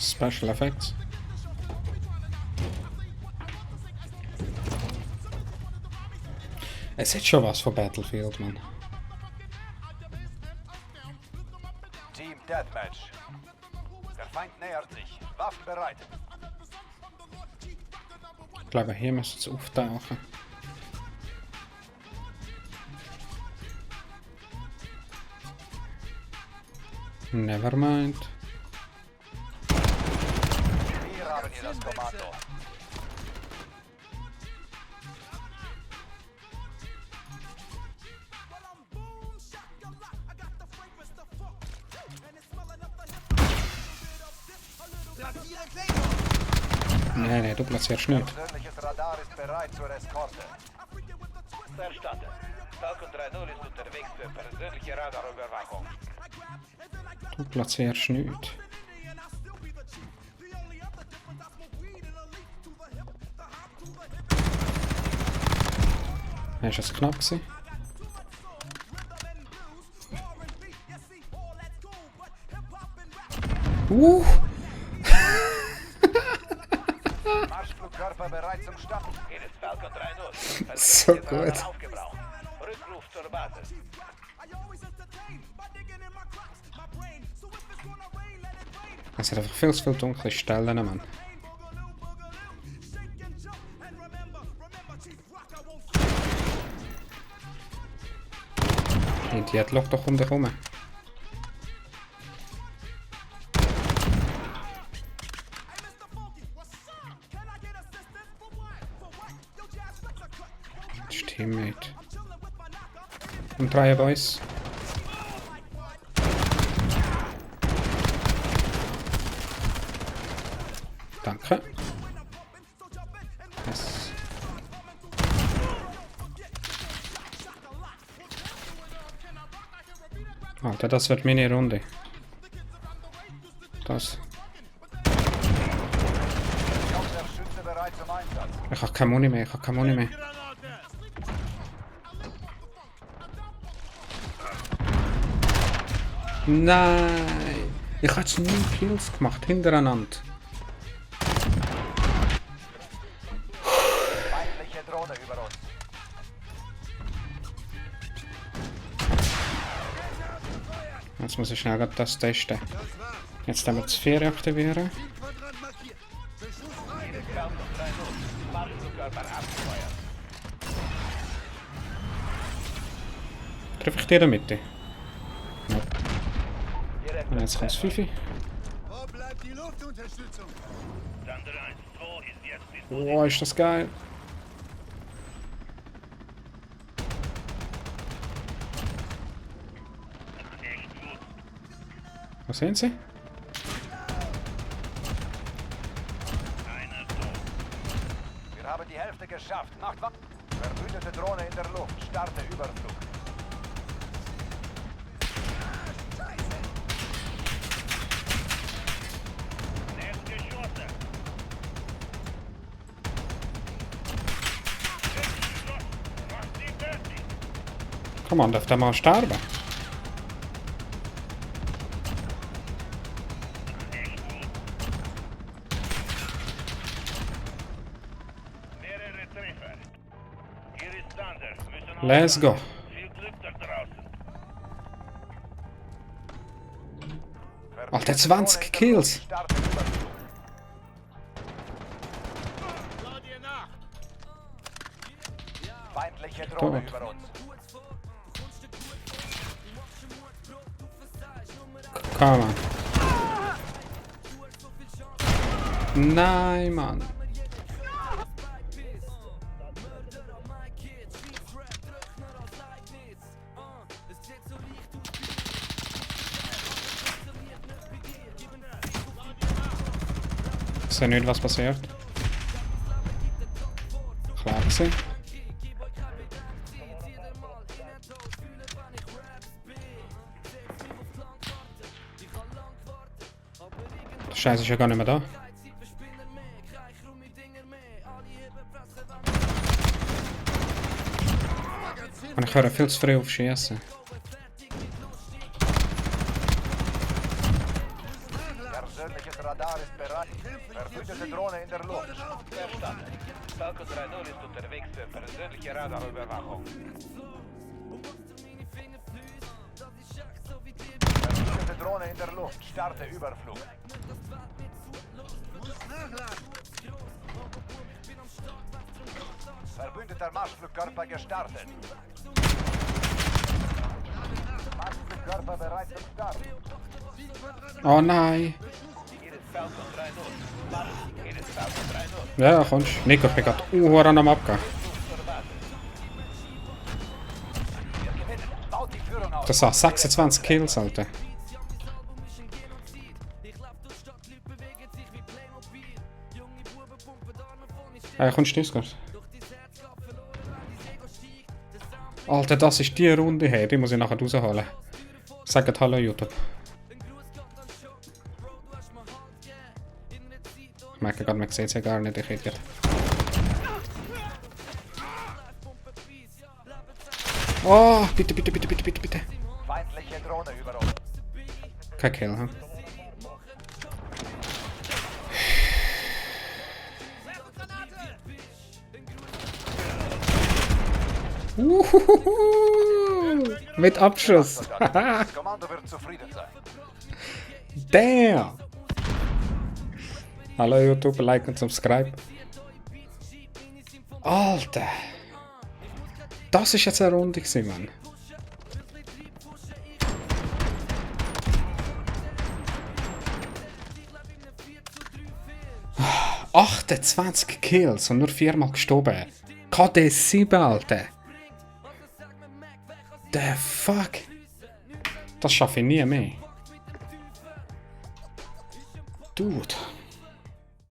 Special Effects. Es hat schon was von Battlefield, man. Team Deathmatch. Der Feind nähert sich. Waffen bereit. Ich glaube, hier müsste es auftauchen. Nevermind. Wir haben hier das Kommando. Nee, du platzierst nicht. Persönliches Radar ist bereit zur Eskorte. Verstanden. Falcon 3-0 ist unterwegs für persönliche Radarüberwachung. Du platzierst nicht. Ist es knapp gewesen? Marschflugkörper bereit zum Start. Hier ist Falcon 3-0. So Persönliches gut. Radar aufgebraucht. Rückruf zur Basis. Es hat einfach viel zu viele dunkle Stellen, Mann. Die hat Loch doch um dich herum. Das ist Teammate. Und 3 Boys. Danke. Yes. Alter, das wird meine Runde. Das. Der Schütze bereit zum Einsatz. Ich habe keine Muni mehr, ich habe keine Muni mehr. Nein! Ich habe jetzt 9 Kills gemacht, hintereinander. Feindliche Drohne über uns. Jetzt muss ich schnell grad das testen. Jetzt haben wir das 4 aktivieren. Marschflugkörper abgefeuert. Treffe ich die in der Mitte? Direkt Und jetzt kommt das 5. Wo bleibt die Luftunterstützung? Thunder 1-2 ist jetzt Oh, ist das geil. Was sehen Sie? Wir haben die Hälfte geschafft. Macht was? Verbündete Drohne in der Luft. Starte Überflug. Komm on, darf der mal sterben? Mehrere Treffer. Hier ist Thunder. Müssen Let's go. Viel Glück da draußen. Alter, 20 Kills. Starte Überflug. Feindliche Drohne Tot. über uns. Komm on. Nein, Mann. Ich sehe nicht, was passiert. Klar gewesen. Der Scheiß ist ja gar nicht mehr da. Und ich höre viel zu früh auf Schießen. Persönliches Radar ist bereit. Falcon 3-0 ist unterwegs für persönliche Radarüberwachung. Verwundete Drohne in der Luft. Starte Überflug. Muss nachladen. Verbündeter Marschflugkörper gestartet. Marschflugkörper bereit zum Start. Oh nein. Hier ist Falcon 3-0. Marsch, hier ist Falcon 3-0. Ja, kommst. Nico, ich bin gerade Uhren am Abgehen. Wir gewinnen. Baut die Führung auf. Das sind 26 Kills, Alter. Hey, kommst du nicht? Alter, das ist die Runde her, die muss ich nachher rausholen. Sagt Hallo YouTube. Ich merke gerade, man sieht es ja gar nicht, ich Idiot. Oh, bitte, bitte, bitte, bitte, bitte, bitte. Feindliche Drohne über uns. Kein Kill, hm? Mit Abschuss. Das Kommando wird zufrieden sein. Damn. Hallo YouTube, like und subscribe. Alter. Das ist jetzt eine Runde gewesen, Mann. Ah, 28 Kills und nur 4-mal gestorben. KD 7, Alter. The fuck? Das schaffe ich nie mehr. Dude.